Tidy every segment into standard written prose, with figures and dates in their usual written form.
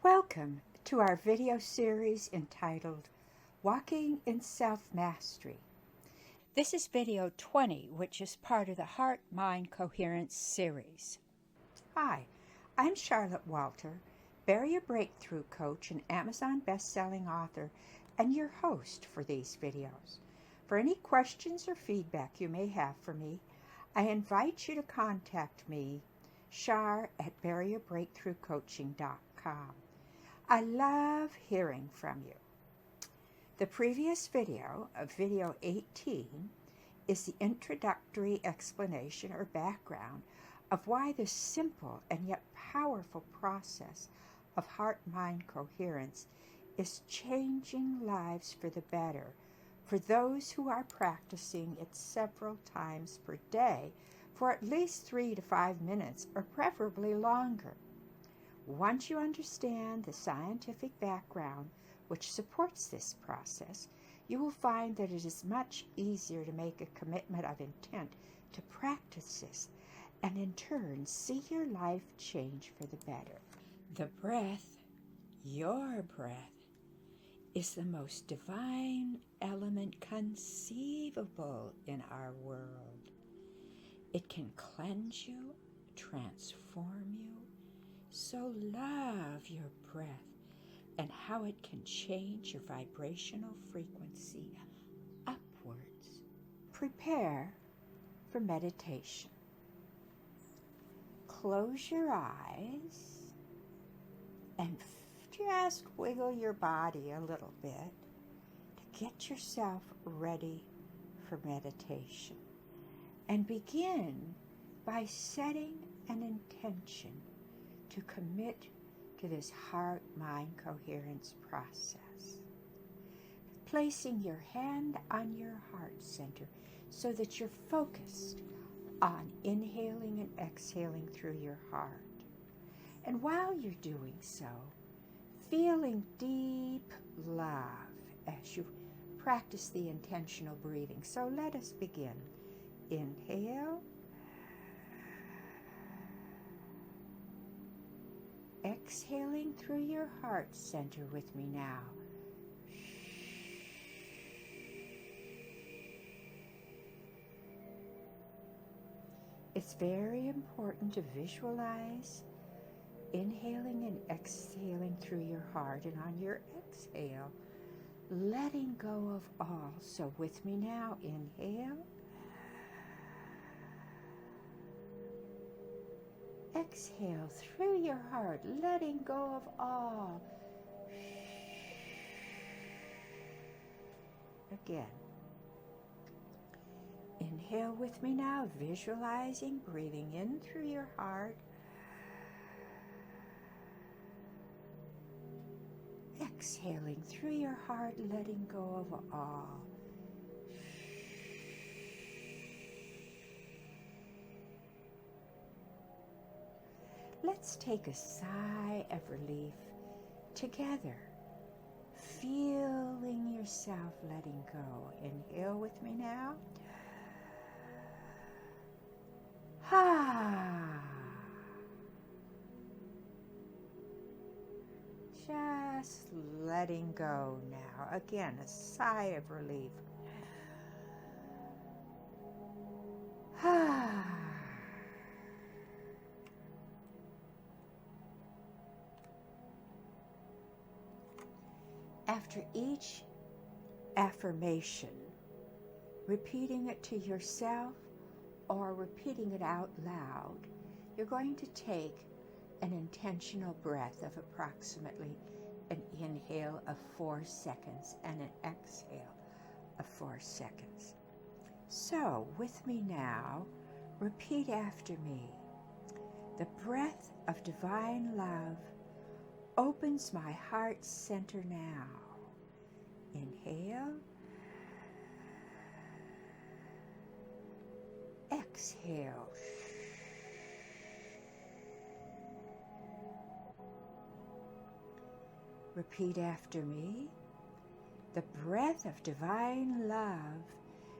Welcome to our video series entitled Walking in Self-Mastery. This is video 20, which is part of the Heart-Mind Coherence series. Hi, I'm Charlotte Walter, Barrier Breakthrough Coach and Amazon best-selling author, and your host for these videos. For any questions or feedback you may have for me, I invite you to contact me, char@barrierbreakthroughcoaching.com. I love hearing from you. The previous video, video 18, is the introductory explanation or background of why the simple and yet powerful process of heart-mind coherence is changing lives for the better for those who are practicing it several times per day for at least 3 to 5 minutes or preferably longer. Once you understand the scientific background which supports this process, you will find that it is much easier to make a commitment of intent to practice this and in turn see your life change for the better. The breath, your breath, is the most divine element conceivable in our world. It can cleanse you, transform you. So love your breath and how it can change your vibrational frequency upwards. Prepare for meditation. Close your eyes and just wiggle your body a little bit to get yourself ready for meditation. And begin by setting an intention to commit to this heart-mind coherence process. Placing your hand on your heart center so that you're focused on inhaling and exhaling through your heart. And while you're doing so, feeling deep love as you practice the intentional breathing. So let us begin. Inhale. Exhaling through your heart center with me now. It's very important to visualize inhaling and exhaling through your heart, and on your exhale, letting go of all. So with me now, inhale. Exhale through your heart, letting go of all. Again. Inhale with me now, visualizing, breathing in through your heart. Exhaling through your heart, letting go of all. Let's take a sigh of relief together, feeling yourself letting go. Inhale with me now. Just letting go now. Again, a sigh of relief. After each affirmation, repeating it to yourself or repeating it out loud, you're going to take an intentional breath of approximately an inhale of 4 seconds and an exhale of 4 seconds. So, with me now, repeat after me. The breath of divine love opens my heart center now. Inhale. Exhale. Repeat after me. The breath of divine love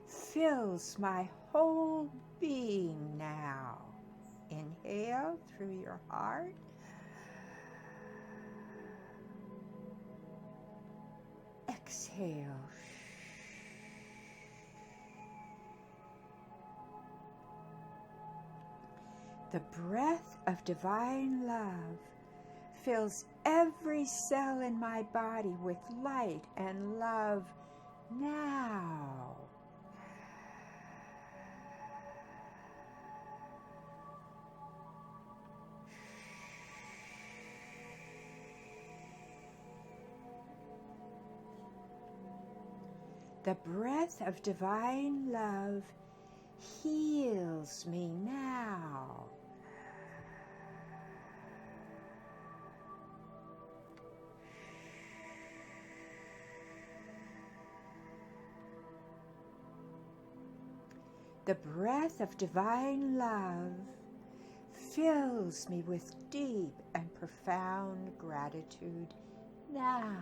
fills my whole being now. Inhale through your heart. exhale. The breath of divine love fills every cell in my body with light and love now. The breath of divine love heals me now. The breath of divine love fills me with deep and profound gratitude now.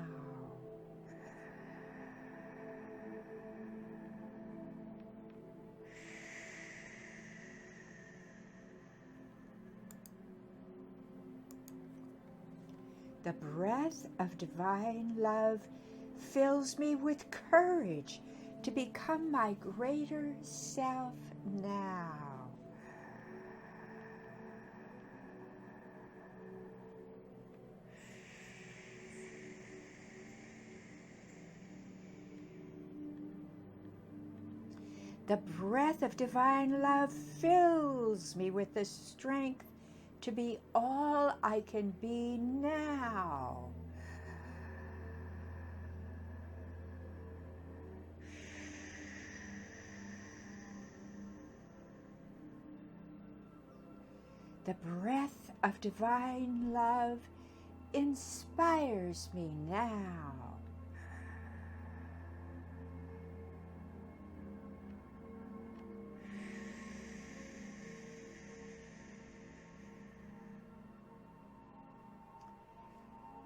The breath of divine love fills me with courage to become my greater self now. The breath of divine love fills me with the strength to be all I can be now. The breath of divine love inspires me now.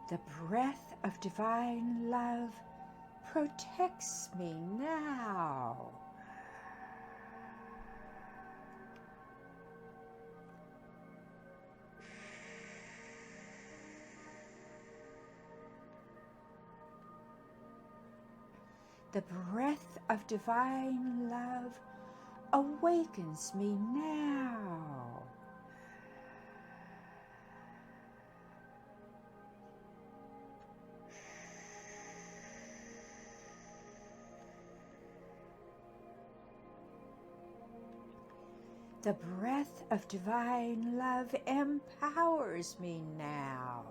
The breath of divine love protects me now. The breath of divine love awakens me now. The breath of divine love empowers me now.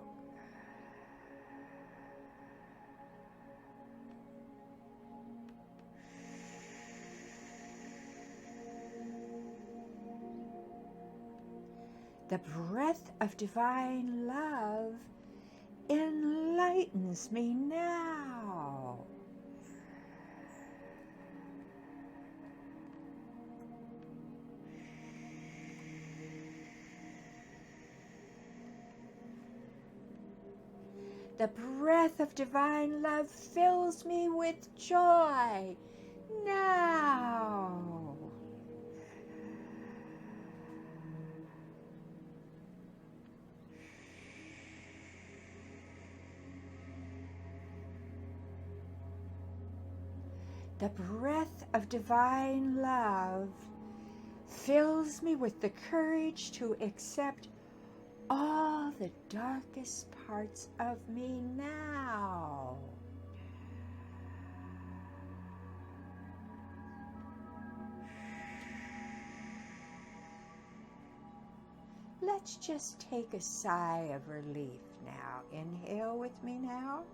The breath of divine love enlightens me now. The breath of divine love fills me with joy now. The breath of divine love fills me with the courage to accept all the darkest parts of me now. Let's just take a sigh of relief now. Inhale with me now.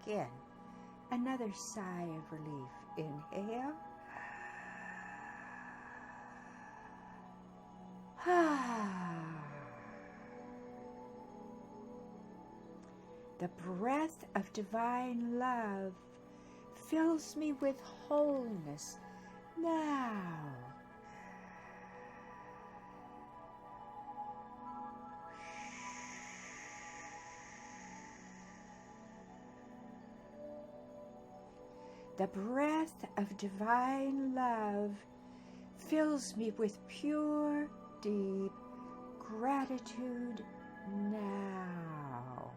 Again, another sigh of relief. Inhale. The breath of divine love fills me with wholeness now. The breath of divine love fills me with pure, deep gratitude now.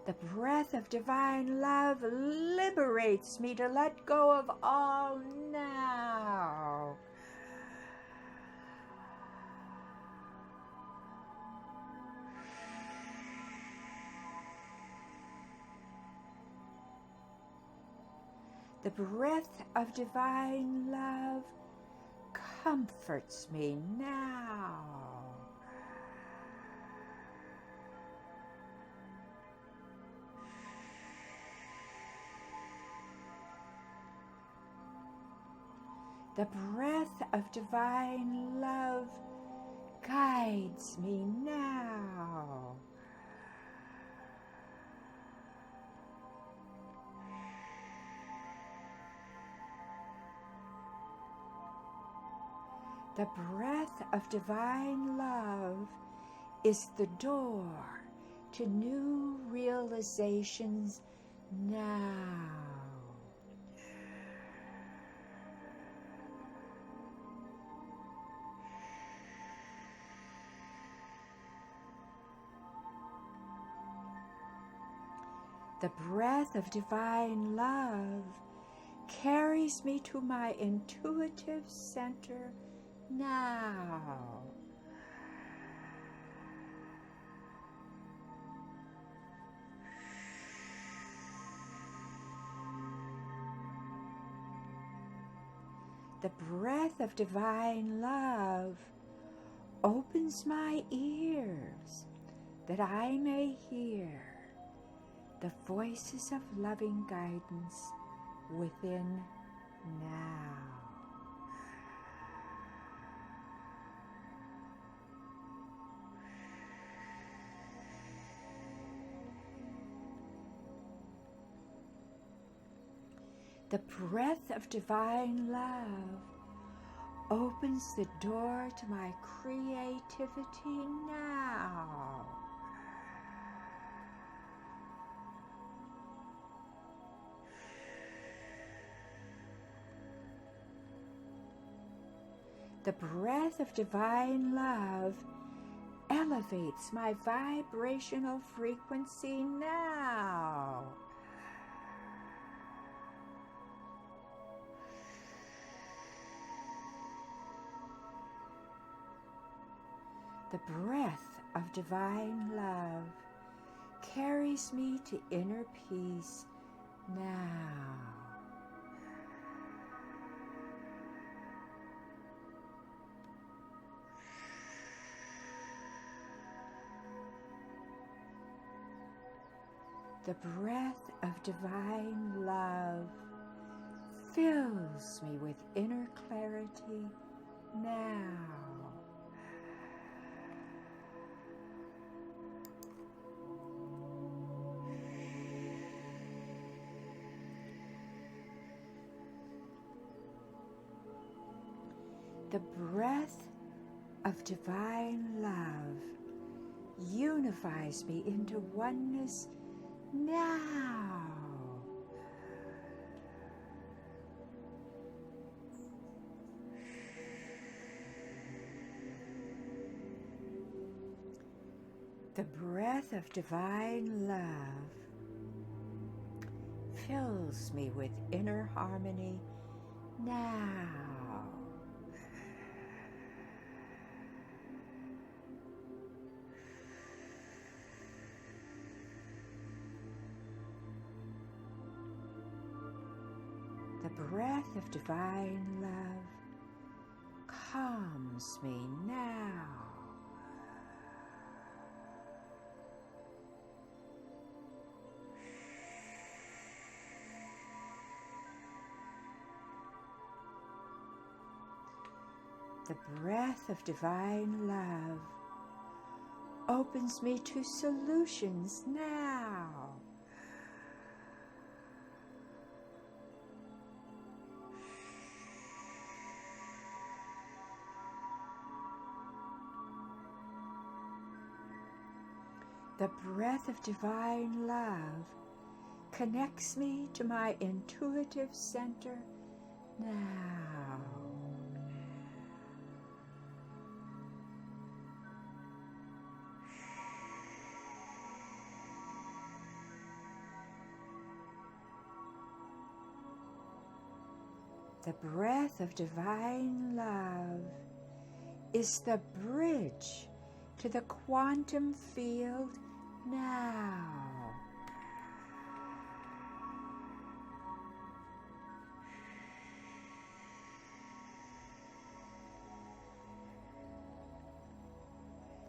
The breath of divine love liberates me to let go of all now. The breath of divine love comforts me now. The breath of divine love guides me now. The breath of divine love is the door to new realizations now. The breath of divine love carries me to my intuitive center now. The breath of divine love opens my ears that I may hear the voices of loving guidance within now. The breath of divine love opens the door to my creativity now. The breath of divine love elevates my vibrational frequency now. The breath of divine love carries me to inner peace now. The breath of divine love fills me with inner clarity now. The breath of divine love unifies me into oneness now. The breath of divine love fills me with inner harmony now. The breath of divine love calms me now. The breath of divine love opens me to solutions now. The breath of divine love connects me to my intuitive center now. The breath of divine love is the bridge to the quantum field now.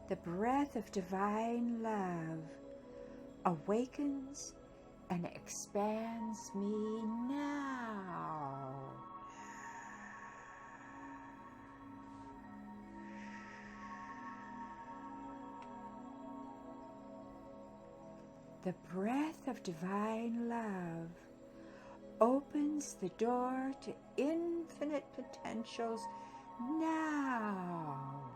The breath of divine love awakens and expands me now. The breath of divine love opens the door to infinite potentials now.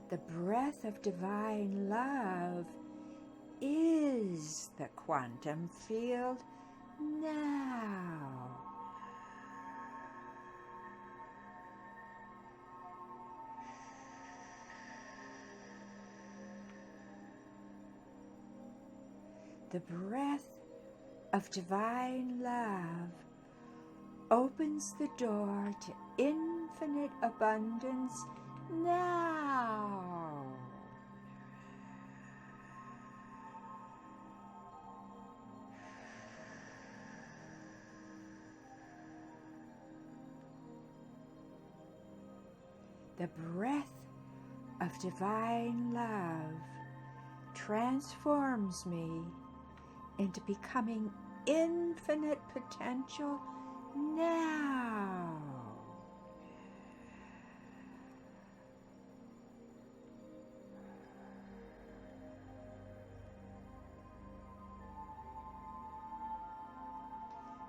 The breath of divine love is the quantum field now. The breath of divine love opens the door to infinite abundance now. The breath of divine love transforms me into becoming infinite potential now.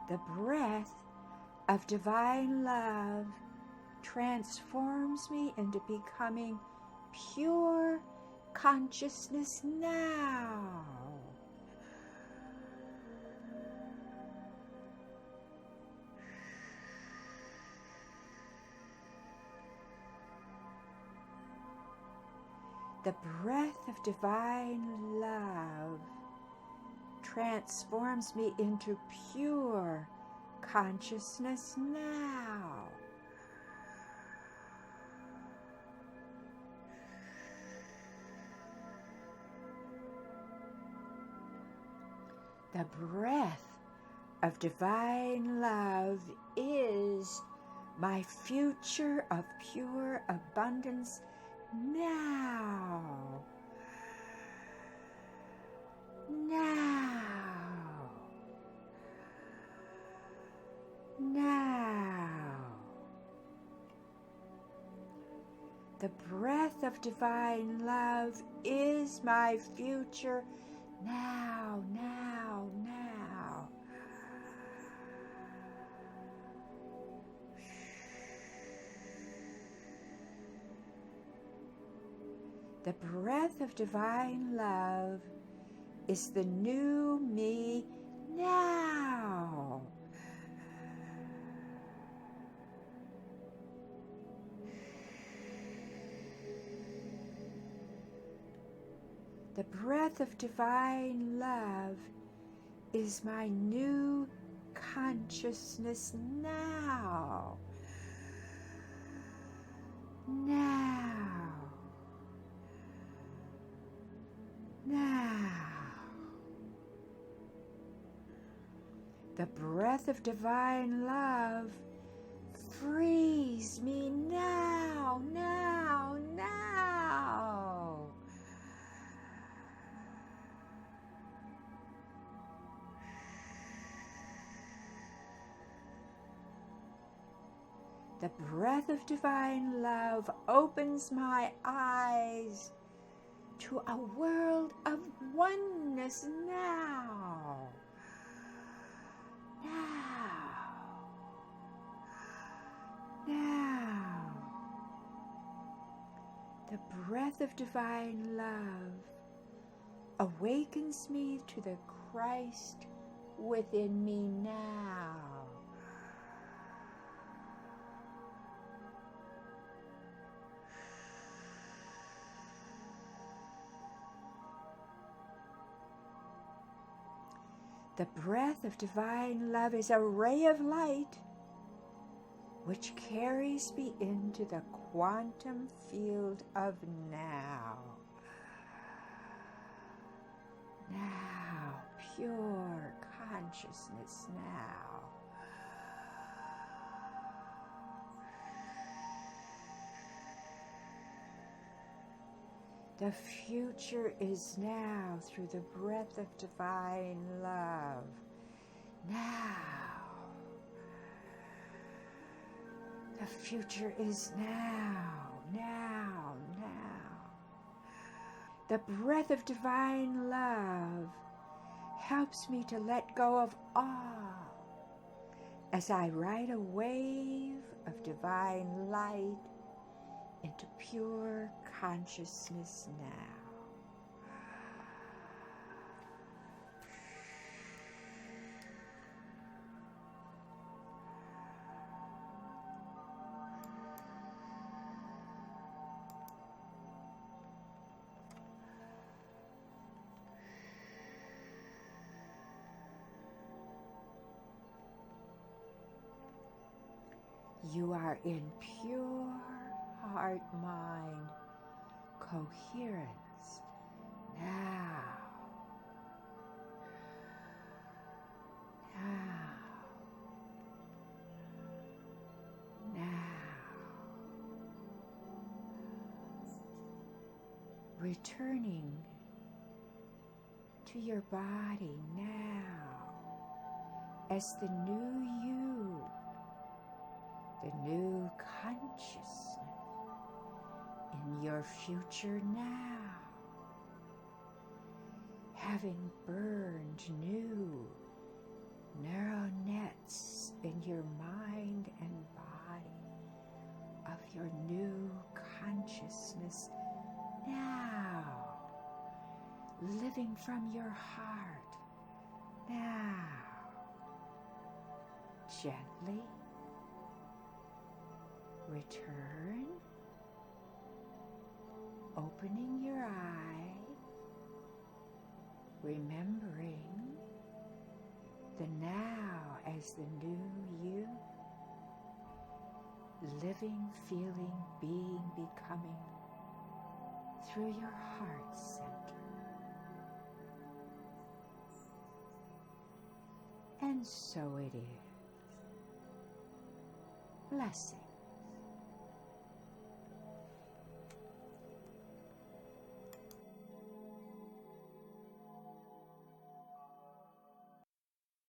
The breath of divine love transforms me into becoming pure consciousness now. The breath of divine love transforms me into pure consciousness now. The breath of divine love is my future of pure abundance now. Now. Now. The breath of divine love is my future now, now, now. The breath of divine love is the new me now. The breath of divine love is my new consciousness now. Now. Now. The breath of divine love frees me now, now, now. The breath of divine love opens my eyes to a world of oneness now. Now. The breath of divine love awakens me to the Christ within me now. The breath of divine love is a ray of light which carries me into the quantum field of now. Now, pure consciousness now. The future is now through the breath of divine love. Now. The future is now, now, now. The breath of divine love helps me to let go of all as I ride a wave of divine light into pure consciousness now. You are in pure heart-mind coherence now. Now. Now. Returning to your body now as the new you. The new consciousness in your future now, having burned new neural nets in your mind and body of your new consciousness now, living from your heart now, gently. Return, opening your eye, remembering the now as the new you, living, feeling, being, becoming through your heart center. And so it is. Blessing.